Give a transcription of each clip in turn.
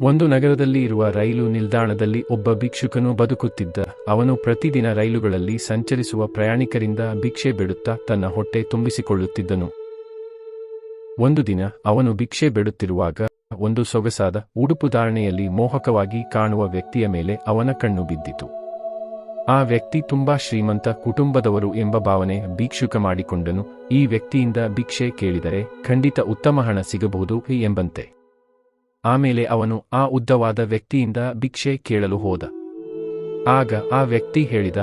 ಒಂದು ನಗರದಲ್ಲಿ ಇರುವ ರೈಲು ನಿಲ್ದಾಣದಲ್ಲಿ ಒಬ್ಬ ಭಿಕ್ಷುಕನು ಬದುಕುತ್ತಿದ್ದ. ಅವನು ಪ್ರತಿದಿನ ರೈಲುಗಳಲ್ಲಿ ಸಂಚರಿಸುವ ಪ್ರಯಾಣಿಕರಿಂದ ಭಿಕ್ಷೆ ಬೇಡುತ್ತಾ ತನ್ನ ಹೊಟ್ಟೆ ತುಂಬಿಸಿಕೊಳ್ಳುತ್ತಿದ್ದನು. ಒಂದು ದಿನ ಅವನು ಭಿಕ್ಷೆ ಬೇಡುತ್ತಿರುವಾಗ ಒಂದು ಸೊಗಸಾದ ಉಡುಪುಧಾರಣೆಯಲ್ಲಿ ಮೋಹಕವಾಗಿ ಕಾಣುವ ವ್ಯಕ್ತಿಯ ಮೇಲೆ ಅವನ ಕಣ್ಣು ಬಿದ್ದಿತು. ಆ ವ್ಯಕ್ತಿ ತುಂಬಾ ಶ್ರೀಮಂತ ಕುಟುಂಬದವರು ಎಂಬ ಭಾವನೆ ಭಿಕ್ಷುಕ ಮಾಡಿಕೊಂಡನು. ಈ ವ್ಯಕ್ತಿಯಿಂದ ಭಿಕ್ಷೆ ಕೇಳಿದರೆ ಖಂಡಿತ ಉತ್ತಮ ಹಣ ಸಿಗಬಹುದು ಎಂಬಂತೆ. ಆಮೇಲೆ ಅವನು ಆ ಉದ್ದವಾದ ವ್ಯಕ್ತಿಯಿಂದ ಭಿಕ್ಷೆ ಕೇಳಲು ಹೋದ. ಆಗ ಆ ವ್ಯಕ್ತಿ ಹೇಳಿದ,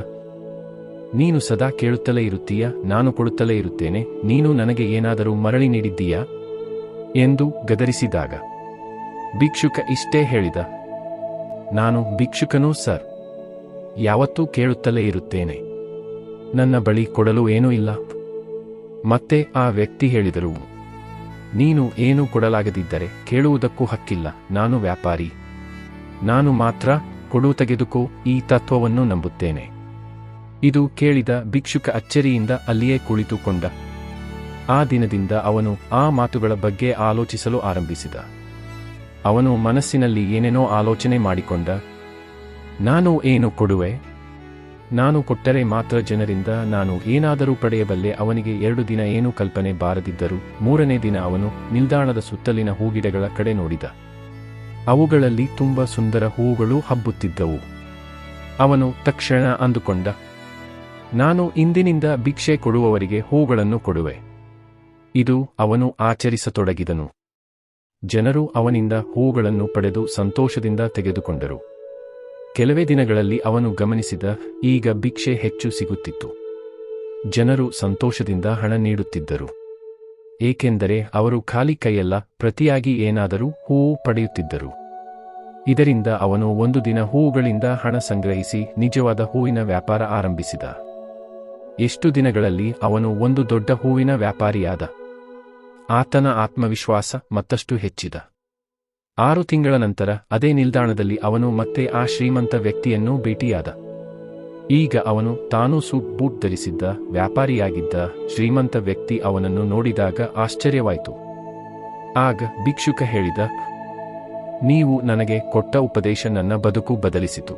ನೀನು ಸದಾ ಕೇಳುತ್ತಲೇ ಇರುತ್ತೀಯ, ನಾನು ಕೊಡುತ್ತಲೇ ಇರುತ್ತೇನೆ, ನೀನು ನನಗೆ ಏನಾದರೂ ಮರಳಿ ನೀಡಿದ್ದೀಯಾ ಎಂದು ಗದರಿಸಿದಾಗ ಭಿಕ್ಷುಕ ಇಷ್ಟೇ ಹೇಳಿದ, ನಾನು ಭಿಕ್ಷುಕನೂ ಸರ್, ಯಾವತ್ತೂ ಕೇಳುತ್ತಲೇ ಇರುತ್ತೇನೆ, ನನ್ನ ಬಳಿ ಕೊಡಲು ಏನೂ ಇಲ್ಲ. ಮತ್ತೆ ಆ ವ್ಯಕ್ತಿ ಹೇಳಿದರು, ನೀನು ಏನೂ ಕೊಡಲಾಗದಿದ್ದರೆ ಕೇಳುವುದಕ್ಕೂ ಹಕ್ಕಿಲ್ಲ, ನಾನು ವ್ಯಾಪಾರಿ, ನಾನು ಮಾತ್ರ ಕೊಡು ತೆಗೆದುಕೋ ಈ ತತ್ವವನ್ನು ನಂಬುತ್ತೇನೆ. ಇದು ಕೇಳಿದ ಭಿಕ್ಷುಕ ಅಚ್ಚರಿಯಿಂದ ಅಲ್ಲಿಯೇ ಕುಳಿತುಕೊಂಡ. ಆ ದಿನದಿಂದ ಅವನು ಆ ಮಾತುಗಳ ಬಗ್ಗೆ ಆಲೋಚಿಸಲು ಆರಂಭಿಸಿದ. ಅವನು ಮನಸ್ಸಿನಲ್ಲಿ ಏನೇನೋ ಆಲೋಚನೆ ಮಾಡಿಕೊಂಡ. ನಾನು ಏನು ಕೊಡುವೆ? ನಾನು ಕೊಟ್ಟರೆ ಮಾತ್ರ ಜನರಿಂದ ನಾನು ಏನಾದರೂ ಪಡೆಯಬಲ್ಲೆ. ಅವನಿಗೆ 2 ದಿನ ಏನೂ ಕಲ್ಪನೆ ಬಾರದಿದ್ದರೂ 3ನೇ ದಿನ ಅವನು ನಿಲ್ದಾಣದ ಸುತ್ತಲಿನ ಹೂಗಿಡಗಳ ಕಡೆ ನೋಡಿದ. ಅವುಗಳಲ್ಲಿ ತುಂಬ ಸುಂದರ ಹೂಗಳು ಹಬ್ಬುತ್ತಿದ್ದವು. ಅವನು ತಕ್ಷಣ ಅಂದುಕೊಂಡ, ನಾನು ಇಂದಿನಿಂದ ಭಿಕ್ಷೆ ಕೊಡುವವರಿಗೆ ಹೂಗಳನ್ನು ಕೊಡುವೆ. ಇದು ಅವನು ಆಚರಿಸತೊಡಗಿದನು. ಜನರು ಅವನಿಂದ ಹೂಗಳನ್ನು ಪಡೆದು ಸಂತೋಷದಿಂದ ತೆಗೆದುಕೊಂಡರು. ಕೆಲವೇ ದಿನಗಳಲ್ಲಿ ಅವನು ಗಮನಿಸಿದ, ಈಗ ಭಿಕ್ಷೆ ಹೆಚ್ಚು ಸಿಗುತ್ತಿತ್ತು. ಜನರು ಸಂತೋಷದಿಂದ ಹಣ ನೀಡುತ್ತಿದ್ದರು, ಏಕೆಂದರೆ ಅವರು ಖಾಲಿ ಕೈಯಲ್ಲ, ಪ್ರತಿಯಾಗಿ ಏನಾದರೂ ಹೂವು ಪಡೆಯುತ್ತಿದ್ದರು. ಇದರಿಂದ ಅವನು ಒಂದು ದಿನ ಹೂವುಗಳಿಂದ ಹಣ ಸಂಗ್ರಹಿಸಿ ನಿಜವಾದ ಹೂವಿನ ವ್ಯಾಪಾರ ಆರಂಭಿಸಿದ. ಎಷ್ಟು ದಿನಗಳಲ್ಲಿ ಅವನು ಒಂದು ದೊಡ್ಡ ಹೂವಿನ ವ್ಯಾಪಾರಿಯಾದ. ಆತನ ಆತ್ಮವಿಶ್ವಾಸ ಮತ್ತಷ್ಟು ಹೆಚ್ಚಿದ. 6 ತಿಂಗಳ ನಂತರ ಅದೇ ನಿಲ್ದಾಣದಲ್ಲಿ ಅವನು ಮತ್ತೆ ಆ ಶ್ರೀಮಂತ ವ್ಯಕ್ತಿಯನ್ನು ಭೇಟಿಯಾದ. ಈಗ ಅವನು ತಾನೂ ಸೂಟ್ ಬೂಟ್ ಧರಿಸಿದ್ದ ವ್ಯಾಪಾರಿಯಾಗಿದ್ದ. ಶ್ರೀಮಂತ ವ್ಯಕ್ತಿ ಅವನನ್ನು ನೋಡಿದಾಗ ಆಶ್ಚರ್ಯವಾಯಿತು. ಆಗ ಭಿಕ್ಷುಕ ಹೇಳಿದ, ನೀವು ನನಗೆ ಕೊಟ್ಟ ಉಪದೇಶ ನನ್ನ ಬದುಕು ಬದಲಿಸಿತು.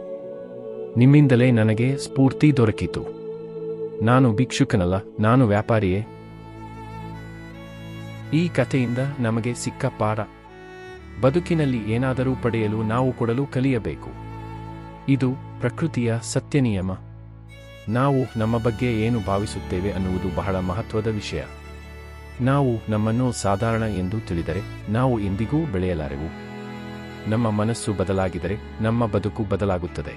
ನಿಮ್ಮಿಂದಲೇ ನನಗೆ ಸ್ಫೂರ್ತಿ ದೊರಕಿತು. ನಾನು ಭಿಕ್ಷುಕನಲ್ಲ, ನಾನು ವ್ಯಾಪಾರಿಯೇ. ಈ ಕಥೆಯಿಂದ ನಮಗೆ ಸಿಕ್ಕ ಪಾಠ: ಬದುಕಿನಲ್ಲಿ ಏನಾದರೂ ಪಡೆಯಲು ನಾವು ಕೊಡಲು ಕಲಿಯಬೇಕು. ಇದು ಪ್ರಕೃತಿಯ ಸತ್ಯ ನಿಯಮ. ನಾವು ನಮ್ಮ ಬಗ್ಗೆ ಏನು ಭಾವಿಸುತ್ತೇವೆ ಅನ್ನುವುದು ಬಹಳ ಮಹತ್ವದ ವಿಷಯ. ನಾವು ನಮ್ಮನ್ನು ಸಾಧಾರಣ ಎಂದು ತಿಳಿದರೆ ನಾವು ಎಂದಿಗೂ ಬೆಳೆಯಲಾರೆವು. ನಮ್ಮ ಮನಸ್ಸು ಬದಲಾಗಿದರೆ ನಮ್ಮ ಬದುಕು ಬದಲಾಗುತ್ತದೆ.